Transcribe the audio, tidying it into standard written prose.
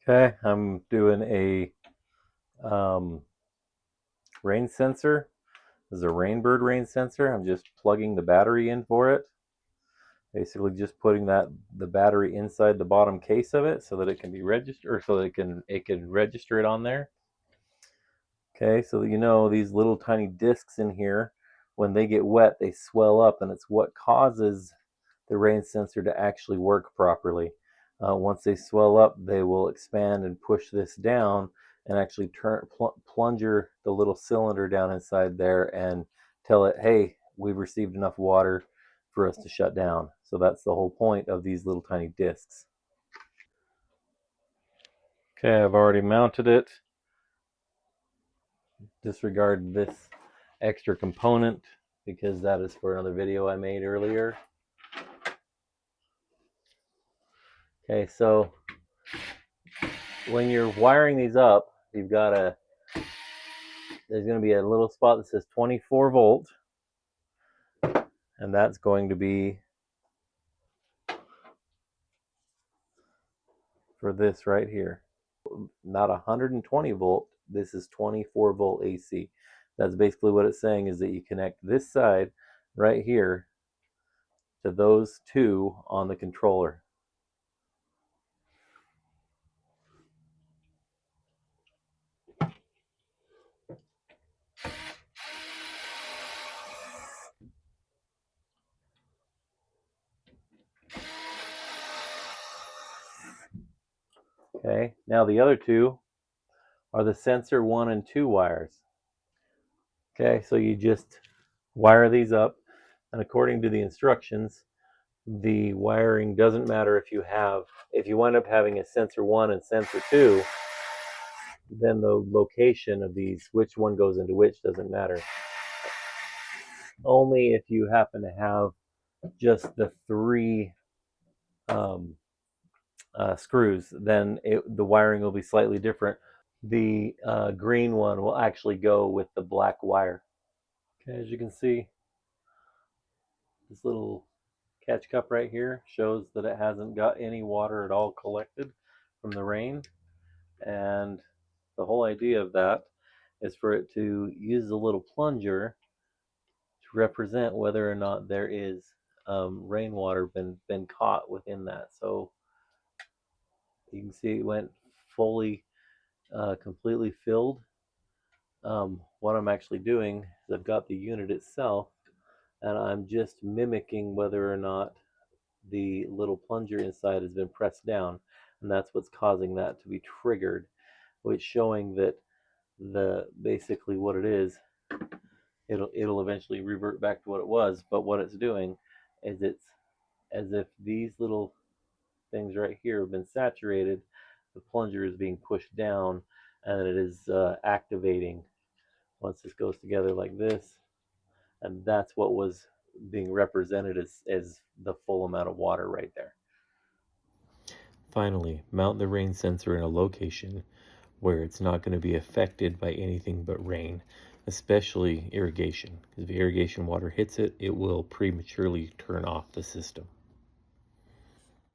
Okay, I'm doing a rain sensor. This is a Rainbird rain sensor. I'm just plugging the battery in for it. Basically just putting the battery inside the bottom case of it so that it can be registered, or so that it can register it on there. Okay, so that you know these little tiny discs in here, when they get wet, they swell up, and it's what causes the rain sensor to actually work properly. Once they swell up, they will expand and push this down and actually plunger the little cylinder down inside there and tell it, hey, we've received enough water for us to shut down. So that's the whole point of these little tiny discs. Okay, I've already mounted it. Disregard this extra component because that is for another video I made earlier. Okay, so when you're wiring these up, you've got there's going to be a little spot that says 24 volt, and that's going to be for this right here. Not 120 volt, this is 24 volt AC. That's basically what it's saying, is that you connect this side right here to those two on the controller. Okay, now the other two are the sensor 1 and 2 wires. Okay, so you just wire these up, and according to the instructions, the wiring doesn't matter if you wind up having a sensor 1 and sensor 2, then the location of these, which one goes into which, doesn't matter. Only if you happen to have just the three screws, then the wiring will be slightly different. The green one will actually go with the black wire. Okay, as you can see, this little catch cup right here shows that it hasn't got any water at all collected from the rain, and the whole idea of that is for it to use a little plunger to represent whether or not there is rainwater been caught within that. So you can see it went fully completely filled. What I'm actually doing is I've got the unit itself, and I'm just mimicking whether or not the little plunger inside has been pressed down, and that's what's causing that to be triggered, which showing that basically what it is, it'll eventually revert back to what it was. But what it's doing is it's as if these little things right here have been saturated, the plunger is being pushed down, and it is activating once this goes together like this, and that's what was being represented as the full amount of water right there. Finally, mount the rain sensor in a location where it's not going to be affected by anything but rain, especially irrigation. Because if irrigation water hits it, it will prematurely turn off the system.